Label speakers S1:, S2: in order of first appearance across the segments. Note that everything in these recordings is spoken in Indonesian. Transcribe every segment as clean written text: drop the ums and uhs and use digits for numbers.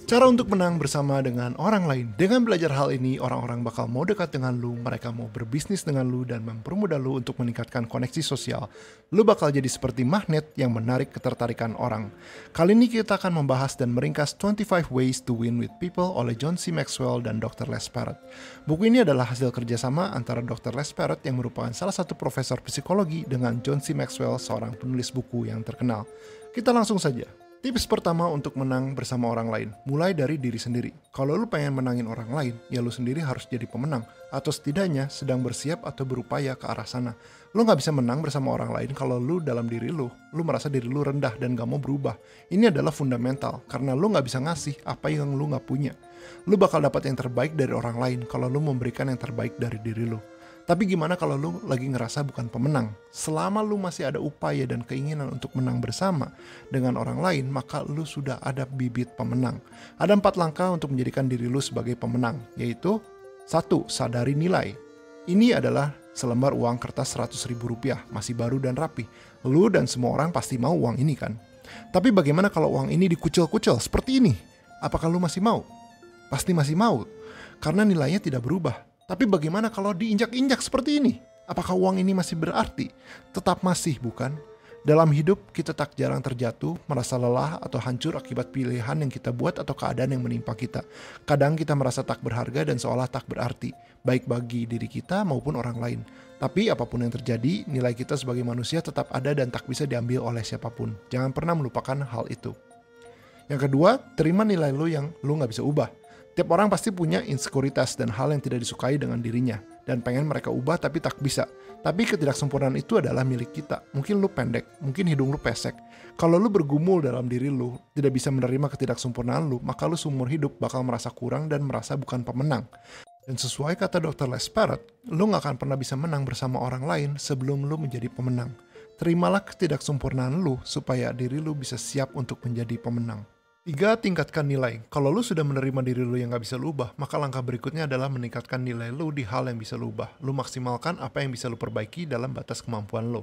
S1: Cara untuk menang bersama dengan orang lain. Dengan belajar hal ini, orang-orang bakal mau dekat dengan lu, mereka mau berbisnis dengan lu, dan mempermudah lu untuk meningkatkan koneksi sosial. Lu bakal jadi seperti magnet yang menarik ketertarikan orang. Kali ini kita akan membahas dan meringkas 25 Ways to Win with People oleh John C. Maxwell dan Dr. Les Parrott. Buku ini adalah hasil kerjasama antara Dr. Les Parrott yang merupakan salah satu profesor psikologi dengan John C. Maxwell, seorang penulis buku yang terkenal. Kita langsung saja. Tips pertama untuk menang bersama orang lain, mulai dari diri sendiri. Kalau lu pengen menangin orang lain, ya lu sendiri harus jadi pemenang, atau setidaknya sedang bersiap atau berupaya ke arah sana. Lu gak bisa menang bersama orang lain kalau lu dalam diri lu merasa diri lu rendah dan gak mau berubah. Ini adalah fundamental, karena lu gak bisa ngasih apa yang lu gak punya. Lu bakal dapat yang terbaik dari orang lain kalau lu memberikan yang terbaik dari diri lu. Tapi gimana kalau lu lagi ngerasa bukan pemenang? Selama lu masih ada upaya dan keinginan untuk menang bersama dengan orang lain, maka lu sudah ada bibit pemenang. Ada 4 langkah untuk menjadikan diri lu sebagai pemenang, yaitu 1. Sadari nilai. Ini adalah selembar uang kertas Rp100.000, masih baru dan rapi. Lu dan semua orang pasti mau uang ini kan? Tapi bagaimana kalau uang ini dikucil-kucil seperti ini? Apakah lu masih mau? Pasti masih mau, karena nilainya tidak berubah. Tapi bagaimana kalau diinjak-injak seperti ini? Apakah uang ini masih berarti? Tetap masih, bukan? Dalam hidup, kita tak jarang terjatuh, merasa lelah atau hancur akibat pilihan yang kita buat atau keadaan yang menimpa kita. Kadang kita merasa tak berharga dan seolah tak berarti, baik bagi diri kita maupun orang lain. Tapi apapun yang terjadi, nilai kita sebagai manusia tetap ada dan tak bisa diambil oleh siapapun. Jangan pernah melupakan hal itu. Yang kedua, terima nilai lu yang lu gak bisa ubah. Tiap orang pasti punya insekuritas dan hal yang tidak disukai dengan dirinya, dan pengen mereka ubah tapi tak bisa. Tapi ketidaksempurnaan itu adalah milik kita. Mungkin lu pendek, mungkin hidung lu pesek. Kalau lu bergumul dalam diri lu, tidak bisa menerima ketidaksempurnaan lu, maka lu seumur hidup bakal merasa kurang dan merasa bukan pemenang. Dan sesuai kata Dr. Les Parrott, lu gak akan pernah bisa menang bersama orang lain sebelum lu menjadi pemenang. Terimalah ketidaksempurnaan lu supaya diri lu bisa siap untuk menjadi pemenang. 3. Tingkatkan nilai. Kalau lu sudah menerima diri lu yang gak bisa lu ubah, maka langkah berikutnya adalah meningkatkan nilai lu di hal yang bisa lu ubah. Lu maksimalkan apa yang bisa lu perbaiki dalam batas kemampuan lu.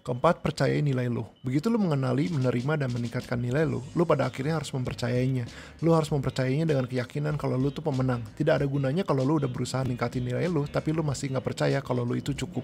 S1: Keempat, percayai nilai lu. Begitu lu mengenali, menerima, dan meningkatkan nilai lu pada akhirnya harus mempercayainya. Lu harus mempercayainya dengan keyakinan kalau lu tuh pemenang. Tidak ada gunanya kalau lu udah berusaha ningkatin nilai lu, tapi lu masih gak percaya kalau lu itu cukup.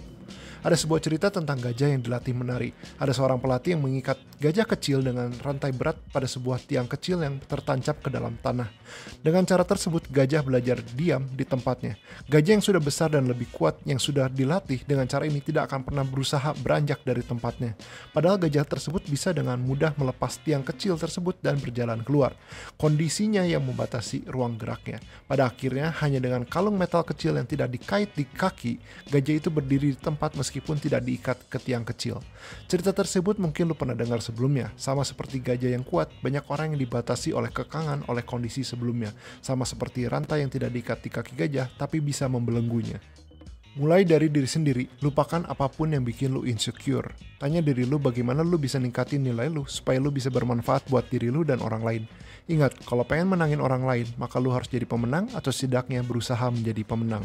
S1: Ada sebuah cerita tentang gajah yang dilatih menari. Ada seorang pelatih yang mengikat gajah kecil dengan rantai berat pada sebuah tiang kecil yang tertancap ke dalam tanah. Dengan cara tersebut, gajah belajar diam di tempatnya. Gajah yang sudah besar dan lebih kuat yang sudah dilatih dengan cara ini tidak akan pernah berusaha beranjak dari tempatnya. Padahal gajah tersebut bisa dengan mudah melepas tiang kecil tersebut dan berjalan keluar. Kondisinya yang membatasi ruang geraknya. Pada akhirnya, hanya dengan kalung metal kecil yang tidak dikait di kaki, gajah itu berdiri di tempat meskipun tidak diikat ke tiang kecil. Cerita tersebut mungkin lu pernah dengar sebelumnya. Sama seperti gajah yang kuat, banyak orang yang dibatasi oleh kekangan oleh kondisi sebelumnya. Sama seperti rantai yang tidak diikat di kaki gajah, tapi bisa membelenggunya. Mulai dari diri sendiri, lupakan apapun yang bikin lu insecure. Tanya diri lu bagaimana lu bisa ningkatin nilai lu supaya lu bisa bermanfaat buat diri lu dan orang lain. Ingat, kalau pengen menangin orang lain, maka lu harus jadi pemenang atau setidaknya berusaha menjadi pemenang.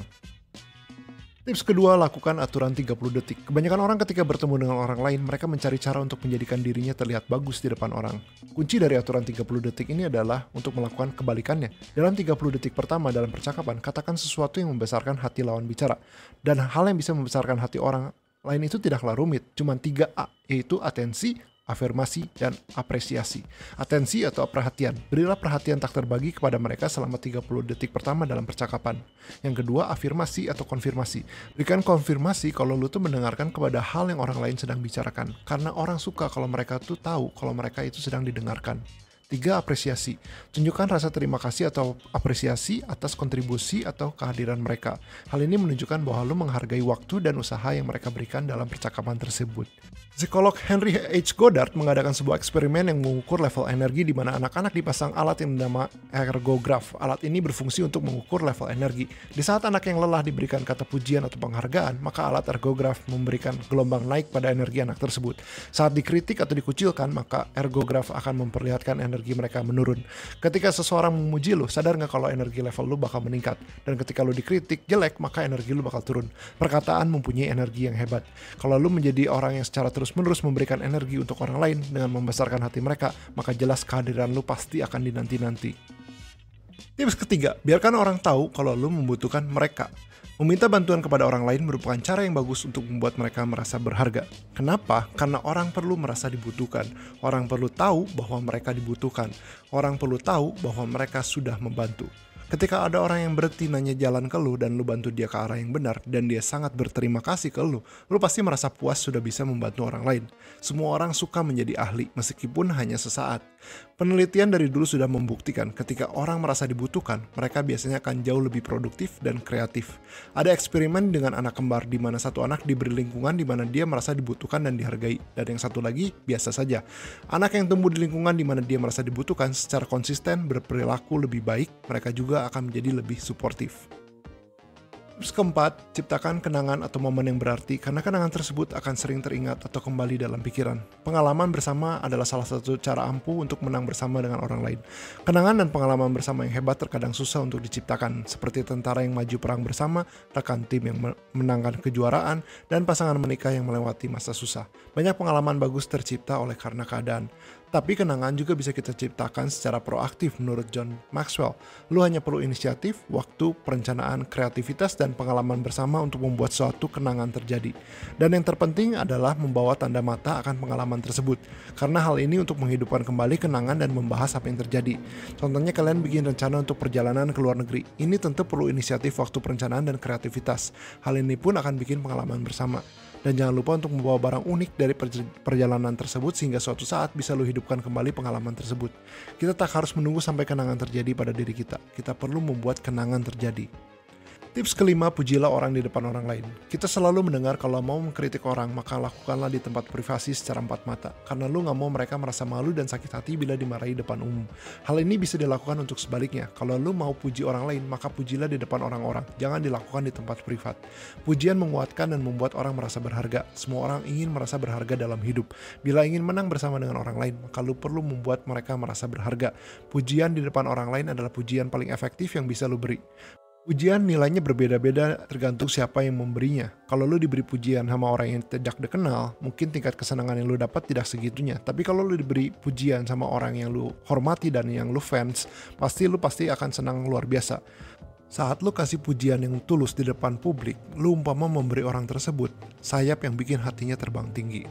S1: Tips kedua, lakukan aturan 30 detik. Kebanyakan orang ketika bertemu dengan orang lain, mereka mencari cara untuk menjadikan dirinya terlihat bagus di depan orang. Kunci dari aturan 30 detik ini adalah untuk melakukan kebalikannya. Dalam 30 detik pertama dalam percakapan, katakan sesuatu yang membesarkan hati lawan bicara. Dan hal yang bisa membesarkan hati orang lain itu tidaklah rumit, cuma 3A, yaitu atensi, afirmasi, dan apresiasi. Atensi atau perhatian. Berilah perhatian tak terbagi kepada mereka selama 30 detik pertama dalam percakapan. Yang kedua, afirmasi atau konfirmasi. Berikan konfirmasi kalau lu tuh mendengarkan kepada hal yang orang lain sedang bicarakan. Karena orang suka kalau mereka tuh tahu kalau mereka itu sedang didengarkan. 3. Apresiasi. Tunjukkan rasa terima kasih atau apresiasi atas kontribusi atau kehadiran mereka. Hal ini menunjukkan bahwa lu menghargai waktu dan usaha yang mereka berikan dalam percakapan tersebut. Psikolog Henry H. Goddard mengadakan sebuah eksperimen yang mengukur level energi di mana anak-anak dipasang alat yang bernama ergograph. Alat ini berfungsi untuk mengukur level energi. Di saat anak yang lelah diberikan kata pujian atau penghargaan, maka alat ergograph memberikan gelombang naik pada energi anak tersebut. Saat dikritik atau dikucilkan, maka ergograph akan memperlihatkan energi mereka menurun. Ketika seseorang memuji lu, sadar nggak kalau energi level lu bakal meningkat? Dan ketika lu dikritik jelek, maka energi lu bakal turun. Perkataan mempunyai energi yang hebat. Kalau lu menjadi orang yang secara terus-menerus memberikan energi untuk orang lain dengan membesarkan hati mereka, maka jelas kehadiran lu pasti akan dinanti-nanti. Tips ketiga, biarkan orang tahu kalau lu membutuhkan mereka. Meminta bantuan kepada orang lain merupakan cara yang bagus untuk membuat mereka merasa berharga. Kenapa? Karena orang perlu merasa dibutuhkan. Orang perlu tahu bahwa mereka dibutuhkan. Orang perlu tahu bahwa mereka sudah membantu. Ketika ada orang yang berhenti nanya jalan ke lu dan lu bantu dia ke arah yang benar dan dia sangat berterima kasih ke lu pasti merasa puas sudah bisa membantu orang lain. Semua orang suka menjadi ahli meskipun hanya sesaat. Penelitian dari dulu sudah membuktikan ketika orang merasa dibutuhkan, mereka biasanya akan jauh lebih produktif dan kreatif. Ada eksperimen dengan anak kembar di mana satu anak diberi lingkungan di mana dia merasa dibutuhkan dan dihargai, dan yang satu lagi biasa saja. Anak yang tumbuh di lingkungan di mana dia merasa dibutuhkan secara konsisten berperilaku lebih baik, mereka juga akan menjadi lebih suportif. Tips keempat, ciptakan kenangan atau momen yang berarti karena kenangan tersebut akan sering teringat atau kembali dalam pikiran. Pengalaman bersama adalah salah satu cara ampuh untuk menang bersama dengan orang lain. Kenangan dan pengalaman bersama yang hebat terkadang susah untuk diciptakan, seperti tentara yang maju perang bersama, rekan tim yang menangkan kejuaraan, dan pasangan menikah yang melewati masa susah. Banyak pengalaman bagus tercipta oleh karena keadaan. Tapi kenangan juga bisa kita ciptakan secara proaktif menurut John Maxwell. Lu hanya perlu inisiatif, waktu, perencanaan, kreativitas, dan pengalaman bersama untuk membuat suatu kenangan terjadi. Dan yang terpenting adalah membawa tanda mata akan pengalaman tersebut. Karena hal ini untuk menghidupkan kembali kenangan dan membahas apa yang terjadi. Contohnya kalian bikin rencana untuk perjalanan ke luar negeri. Ini tentu perlu inisiatif, waktu, perencanaan, dan kreativitas. Hal ini pun akan bikin pengalaman bersama. Dan jangan lupa untuk membawa barang unik dari perjalanan tersebut sehingga suatu saat bisa lu hidupkan kembali pengalaman tersebut. Kita tak harus menunggu sampai kenangan terjadi pada diri kita. Kita perlu membuat kenangan terjadi. Tips kelima, pujilah orang di depan orang lain. Kita selalu mendengar kalau mau mengkritik orang, maka lakukanlah di tempat privasi secara empat mata. Karena lu gak mau mereka merasa malu dan sakit hati bila dimarahi depan umum. Hal ini bisa dilakukan untuk sebaliknya. Kalau lu mau puji orang lain, maka pujilah di depan orang-orang. Jangan dilakukan di tempat privat. Pujian menguatkan dan membuat orang merasa berharga. Semua orang ingin merasa berharga dalam hidup. Bila ingin menang bersama dengan orang lain, maka lu perlu membuat mereka merasa berharga. Pujian di depan orang lain adalah pujian paling efektif yang bisa lu beri. Pujian nilainya berbeda-beda tergantung siapa yang memberinya. Kalau lu diberi pujian sama orang yang tidak dikenal, mungkin tingkat kesenangan yang lu dapat tidak segitunya. Tapi kalau lu diberi pujian sama orang yang lu hormati dan yang lu fans, pasti akan senang luar biasa. Saat lu kasih pujian yang tulus di depan publik, lu umpama memberi orang tersebut sayap yang bikin hatinya terbang tinggi.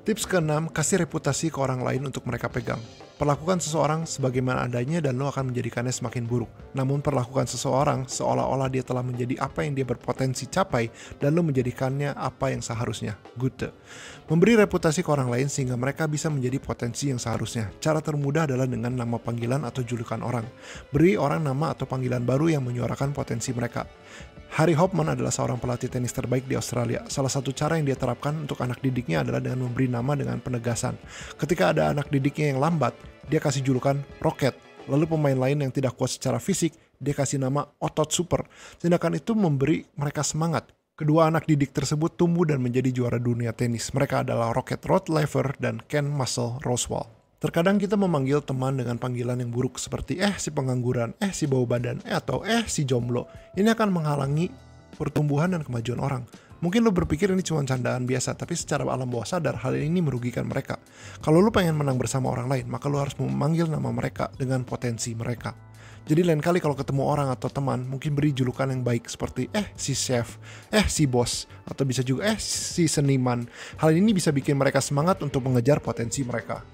S1: Tips ke-6, kasih reputasi ke orang lain untuk mereka pegang. Perlakukan seseorang sebagaimana adanya dan lo akan menjadikannya semakin buruk. Namun perlakukan seseorang seolah-olah dia telah menjadi apa yang dia berpotensi capai dan lo menjadikannya apa yang seharusnya. Gute. Memberi reputasi ke orang lain sehingga mereka bisa menjadi potensi yang seharusnya. Cara termudah adalah dengan nama panggilan atau julukan orang. Beri orang nama atau panggilan baru yang menyuarakan potensi mereka. Harry Hopman adalah seorang pelatih tenis terbaik di Australia. Salah satu cara yang dia terapkan untuk anak didiknya adalah dengan memberi nama dengan penegasan. Ketika ada anak didiknya yang lambat, dia kasih julukan Rocket. Lalu pemain lain yang tidak kuat secara fisik, dia kasih nama Otot Super. Tindakan itu memberi mereka semangat. Kedua anak didik tersebut tumbuh dan menjadi juara dunia tenis. Mereka adalah Rocket Rottleifer dan Ken Muscle Rosewall. Terkadang kita memanggil teman dengan panggilan yang buruk seperti si pengangguran, si bau badan, atau si jomblo. Ini akan menghalangi pertumbuhan dan kemajuan orang. Mungkin lo berpikir ini cuma candaan biasa, tapi secara alam bawah sadar hal ini merugikan mereka. Kalau lo pengen menang bersama orang lain, maka lo harus memanggil nama mereka dengan potensi mereka. Jadi lain kali kalau ketemu orang atau teman, mungkin beri julukan yang baik seperti si chef, si bos, atau bisa juga si seniman. Hal ini bisa bikin mereka semangat untuk mengejar potensi mereka.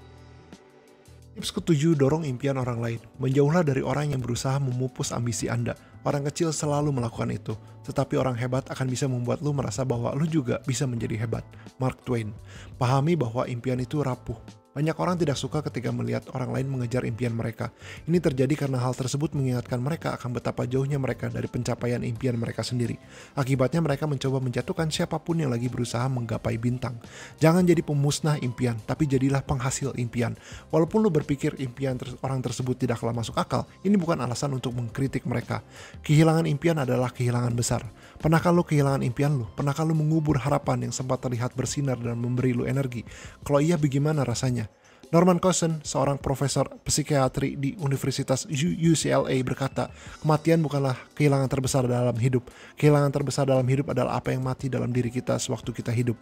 S1: Tips ke-7, dorong impian orang lain. Menjauhlah dari orang yang berusaha memupus ambisi Anda. Orang kecil selalu melakukan itu, tetapi orang hebat akan bisa membuat lu merasa bahwa lu juga bisa menjadi hebat. Mark Twain. Pahami bahwa impian itu rapuh. Banyak orang tidak suka ketika melihat orang lain mengejar impian mereka. Ini terjadi karena hal tersebut mengingatkan mereka akan betapa jauhnya mereka dari pencapaian impian mereka sendiri. Akibatnya mereka mencoba menjatuhkan siapapun yang lagi berusaha menggapai bintang. Jangan jadi pemusnah impian, tapi jadilah penghasil impian. Walaupun lu berpikir impian orang tersebut tidaklah masuk akal, ini bukan alasan untuk mengkritik mereka. Kehilangan impian adalah kehilangan besar. Pernahkah lu kehilangan impian lu? Pernahkah lu mengubur harapan yang sempat terlihat bersinar dan memberi lu energi? Kalau iya, bagaimana rasanya? Norman Cousins, seorang profesor psikiatri di Universitas UCLA berkata, kematian bukanlah kehilangan terbesar dalam hidup. Kehilangan terbesar dalam hidup adalah apa yang mati dalam diri kita sewaktu kita hidup.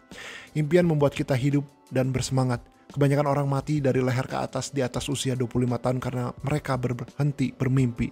S1: Impian membuat kita hidup dan bersemangat. Kebanyakan orang mati dari leher ke atas di atas usia 25 tahun karena mereka berhenti bermimpi.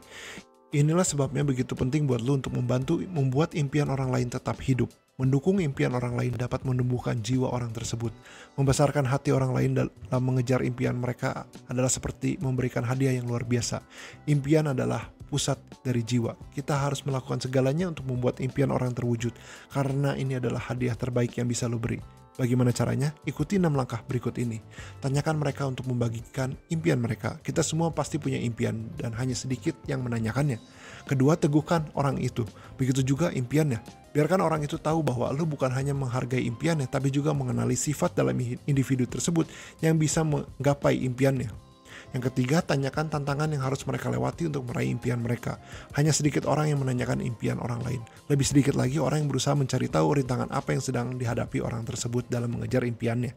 S1: Inilah sebabnya begitu penting buat lu untuk membantu membuat impian orang lain tetap hidup. Mendukung impian orang lain dapat menumbuhkan jiwa orang tersebut. Membesarkan hati orang lain dalam mengejar impian mereka adalah seperti memberikan hadiah yang luar biasa. Impian adalah pusat dari jiwa. Kita harus melakukan segalanya untuk membuat impian orang terwujud, karena ini adalah hadiah terbaik yang bisa lu beri. Bagaimana caranya? Ikuti 6 langkah berikut ini. Tanyakan mereka untuk membagikan impian mereka. Kita semua pasti punya impian dan hanya sedikit yang menanyakannya. Kedua, teguhkan orang itu. Begitu juga impiannya. Biarkan orang itu tahu bahwa lu bukan hanya menghargai impiannya, tapi juga mengenali sifat dalam individu tersebut yang bisa menggapai impiannya. Yang ketiga, tanyakan tantangan yang harus mereka lewati untuk meraih impian mereka. Hanya sedikit orang yang menanyakan impian orang lain. Lebih sedikit lagi orang yang berusaha mencari tahu rintangan apa yang sedang dihadapi orang tersebut dalam mengejar impiannya.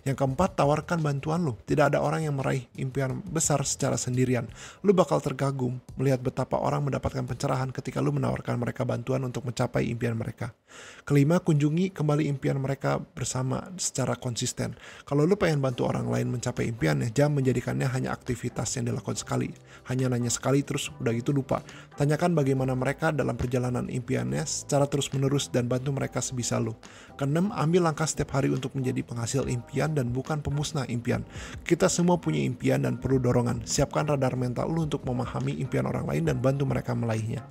S1: Yang keempat, tawarkan bantuan lu. Tidak ada orang yang meraih impian besar secara sendirian. Lu bakal terkagum melihat betapa orang mendapatkan pencerahan ketika lu menawarkan mereka bantuan untuk mencapai impian mereka. Kelima, kunjungi kembali impian mereka bersama secara konsisten. Kalau lu pengen bantu orang lain mencapai impiannya, jangan menjadikannya hanya aktivitas yang dilakukan sekali. Hanya nanya sekali terus udah gitu lupa. Tanyakan bagaimana mereka dalam perjalanan impiannya secara terus-menerus dan bantu mereka sebisa lu. Keenam, ambil langkah setiap hari untuk menjadi penghasil impian dan bukan pemusnah impian. Kita semua punya impian dan perlu dorongan. Siapkan radar mental lu untuk memahami impian orang lain dan bantu mereka meraihnya.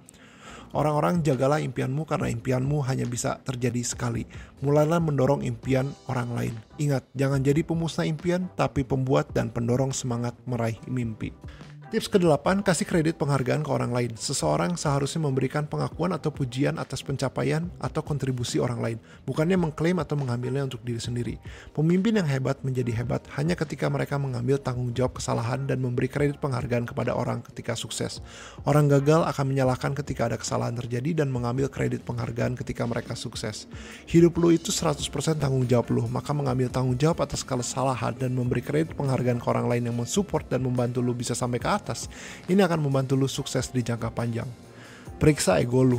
S1: Orang-orang, jagalah impianmu karena impianmu hanya bisa terjadi sekali. Mulailah mendorong impian orang lain. Ingat, jangan jadi pemusnah impian, tapi pembuat dan pendorong semangat meraih mimpi. Tips ke-8, kasih kredit penghargaan ke orang lain. Seseorang seharusnya memberikan pengakuan atau pujian atas pencapaian atau kontribusi orang lain, bukannya mengklaim atau mengambilnya untuk diri sendiri. Pemimpin yang hebat menjadi hebat hanya ketika mereka mengambil tanggung jawab kesalahan dan memberi kredit penghargaan kepada orang ketika sukses. Orang gagal akan menyalahkan ketika ada kesalahan terjadi dan mengambil kredit penghargaan ketika mereka sukses. Hidup lu itu 100% tanggung jawab lu, maka mengambil tanggung jawab atas kesalahan dan memberi kredit penghargaan ke orang lain yang mensupport dan membantu lu bisa sampai ke atas. Ini akan membantu lu sukses di jangka panjang. Periksa ego lu.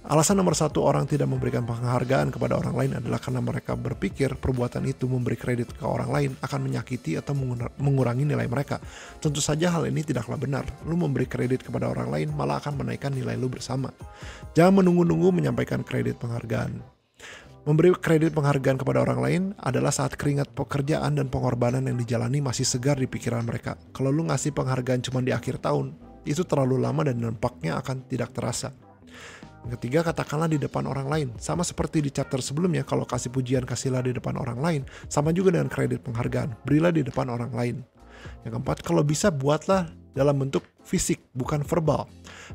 S1: Alasan nomor 1 orang tidak memberikan penghargaan kepada orang lain adalah karena mereka berpikir perbuatan itu memberi kredit ke orang lain akan menyakiti atau mengurangi nilai mereka. Tentu saja hal ini tidaklah benar. Lu memberi kredit kepada orang lain malah akan menaikkan nilai lu bersama. Jangan menunggu-nunggu menyampaikan kredit penghargaan. Memberi kredit penghargaan kepada orang lain adalah saat keringat pekerjaan dan pengorbanan yang dijalani masih segar di pikiran mereka. Kalau lu ngasih penghargaan cuma di akhir tahun, itu terlalu lama dan dampaknya akan tidak terasa. Yang ketiga, katakanlah di depan orang lain. Sama seperti di chapter sebelumnya, kalau kasih pujian kasihlah di depan orang lain. Sama juga dengan kredit penghargaan, berilah di depan orang lain. Yang keempat, kalau bisa buatlah dalam bentuk fisik, bukan verbal.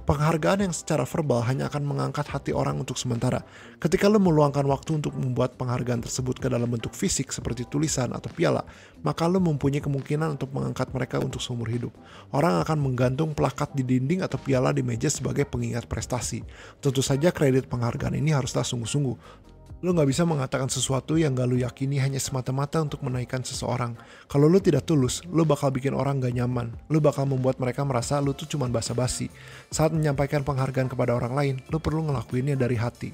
S1: Penghargaan yang secara verbal hanya akan mengangkat hati orang untuk sementara. Ketika lo meluangkan waktu untuk membuat penghargaan tersebut ke dalam bentuk fisik seperti tulisan atau piala, maka lo mempunyai kemungkinan untuk mengangkat mereka untuk seumur hidup. Orang akan menggantung plakat di dinding atau piala di meja sebagai pengingat prestasi. Tentu saja kredit penghargaan ini haruslah sungguh-sungguh. Lo gak bisa mengatakan sesuatu yang gak lo yakini hanya semata-mata untuk menaikkan seseorang. Kalau lo tidak tulus, lo bakal bikin orang gak nyaman. Lo bakal membuat mereka merasa lo tuh cuma basa-basi. Saat menyampaikan penghargaan kepada orang lain, lo perlu ngelakuinnya dari hati.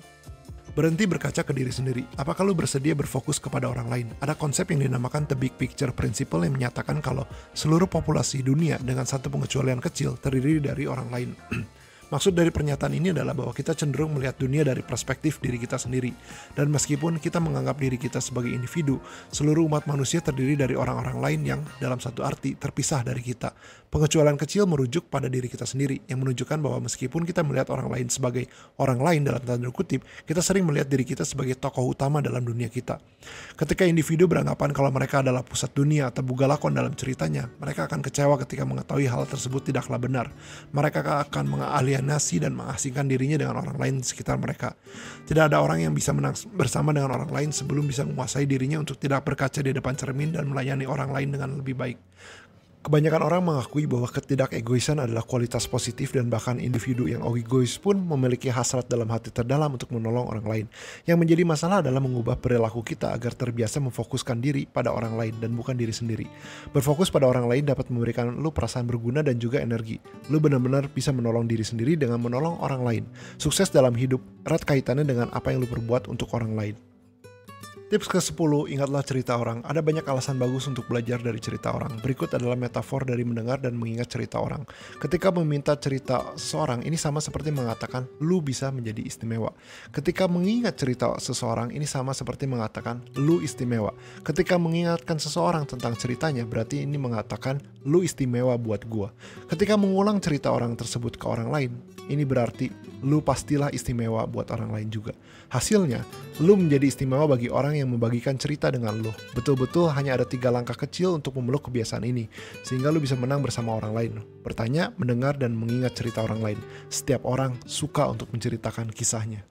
S1: Berhenti berkaca ke diri sendiri. Apakah lo bersedia berfokus kepada orang lain? Ada konsep yang dinamakan The Big Picture Principle yang menyatakan kalau seluruh populasi dunia dengan satu pengecualian kecil terdiri dari orang lain. Maksud dari pernyataan ini adalah bahwa kita cenderung melihat dunia dari perspektif diri kita sendiri. Dan meskipun kita menganggap diri kita sebagai individu, seluruh umat manusia terdiri dari orang-orang lain yang dalam satu arti terpisah dari kita. Pengecualian kecil merujuk pada diri kita sendiri, yang menunjukkan bahwa meskipun kita melihat orang lain sebagai orang lain dalam tanda kutip, kita sering melihat diri kita sebagai tokoh utama dalam dunia kita. Ketika individu beranggapan kalau mereka adalah pusat dunia atau bugalakon dalam ceritanya, mereka akan kecewa ketika mengetahui hal tersebut tidaklah benar. Mereka akan mengalihkan dan mengasingkan dirinya dengan orang lain di sekitar mereka. Tidak ada orang yang bisa menang bersama dengan orang lain sebelum bisa menguasai dirinya untuk tidak berkaca di depan cermin dan melayani orang lain dengan lebih baik. Kebanyakan orang mengakui bahwa ketidakegoisan adalah kualitas positif dan bahkan individu yang egois pun memiliki hasrat dalam hati terdalam untuk menolong orang lain. Yang menjadi masalah adalah mengubah perilaku kita agar terbiasa memfokuskan diri pada orang lain dan bukan diri sendiri. Berfokus pada orang lain dapat memberikan lu perasaan berguna dan juga energi. Lu benar-benar bisa menolong diri sendiri dengan menolong orang lain. Sukses dalam hidup erat kaitannya dengan apa yang lu perbuat untuk orang lain. Tips ke-10, ingatlah cerita orang. Ada banyak alasan bagus untuk belajar dari cerita orang. Berikut adalah metafor dari mendengar dan mengingat cerita orang. Ketika meminta cerita seseorang, ini sama seperti mengatakan, lu bisa menjadi istimewa. Ketika mengingat cerita seseorang, ini sama seperti mengatakan, lu istimewa. Ketika mengingatkan seseorang tentang ceritanya, berarti ini mengatakan, lu istimewa buat gua. Ketika mengulang cerita orang tersebut ke orang lain, ini berarti, lu pastilah istimewa buat orang lain juga. Hasilnya, lu menjadi istimewa bagi orang yang membagikan cerita dengan lu. Betul-betul hanya ada 3 langkah kecil untuk memeluk kebiasaan ini, sehingga lu bisa menang bersama orang lain. Bertanya, mendengar, dan mengingat cerita orang lain. Setiap orang suka untuk menceritakan kisahnya.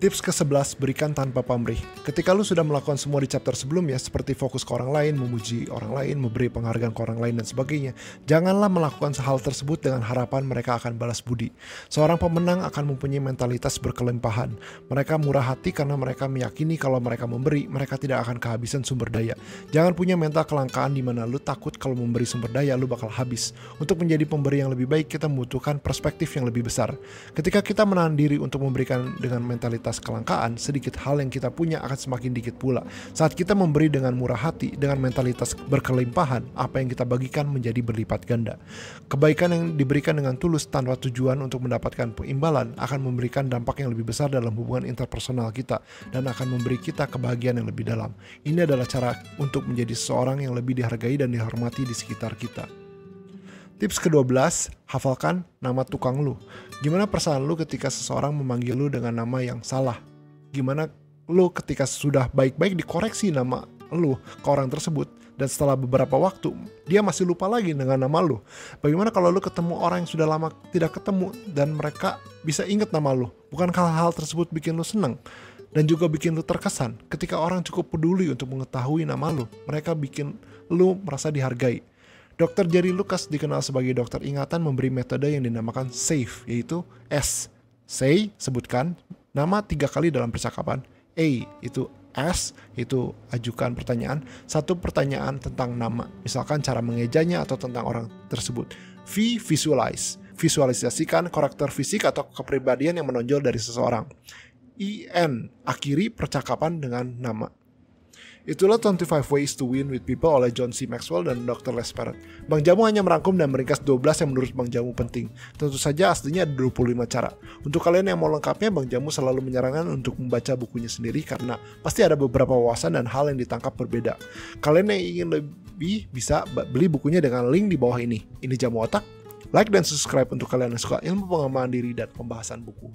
S1: Tips ke-11, berikan tanpa pamrih. Ketika lu sudah melakukan semua di chapter sebelumnya, seperti fokus ke orang lain, memuji orang lain, memberi penghargaan ke orang lain, dan sebagainya, janganlah melakukan hal tersebut dengan harapan mereka akan balas budi. Seorang pemenang akan mempunyai mentalitas berkelimpahan. Mereka murah hati karena mereka meyakini kalau mereka memberi, mereka tidak akan kehabisan sumber daya. Jangan punya mental kelangkaan di mana lu takut kalau memberi sumber daya lu bakal habis. Untuk menjadi pemberi yang lebih baik, kita membutuhkan perspektif yang lebih besar. Ketika kita menahan diri untuk memberikan dengan mentalitas kelangkaan, sedikit hal yang kita punya akan semakin dikit pula. Saat kita memberi dengan murah hati, dengan mentalitas berkelimpahan, apa yang kita bagikan menjadi berlipat ganda. Kebaikan yang diberikan dengan tulus tanpa tujuan untuk mendapatkan imbalan akan memberikan dampak yang lebih besar dalam hubungan interpersonal kita dan akan memberi kita kebahagiaan yang lebih dalam. Ini adalah cara untuk menjadi seseorang yang lebih dihargai dan dihormati di sekitar kita. Tips ke-12, hafalkan nama tukang lu. Gimana perasaan lu ketika seseorang memanggil lu dengan nama yang salah? Gimana lu ketika sudah baik-baik dikoreksi nama lu ke orang tersebut, dan setelah beberapa waktu, dia masih lupa lagi dengan nama lu? Bagaimana kalau lu ketemu orang yang sudah lama tidak ketemu, dan mereka bisa ingat nama lu? Bukankah hal tersebut bikin lu senang? Dan juga bikin lu terkesan? Ketika orang cukup peduli untuk mengetahui nama lu, mereka bikin lu merasa dihargai. Dr. Jerry Lucas dikenal sebagai dokter ingatan memberi metode yang dinamakan SAFE, yaitu S, say, sebutkan, nama 3 kali dalam percakapan, A, itu ask, itu ajukan pertanyaan, 1 pertanyaan tentang nama, misalkan cara mengejanya atau tentang orang tersebut. V, visualize, visualisasikan karakter fisik atau kepribadian yang menonjol dari seseorang. IN, akhiri percakapan dengan nama. Itulah 25 Ways to Win with People oleh John C. Maxwell dan Dr. Les Parrott. Bang Jamu hanya merangkum dan meringkas 12 yang menurut Bang Jamu penting. Tentu saja aslinya ada 25 cara. Untuk kalian yang mau lengkapnya, Bang Jamu selalu menyarankan untuk membaca bukunya sendiri karena pasti ada beberapa wawasan dan hal yang ditangkap berbeda. Kalian yang ingin lebih bisa beli bukunya dengan link di bawah ini. Ini Jamu Otak. Like dan subscribe untuk kalian yang suka ilmu pengembangan diri dan pembahasan buku.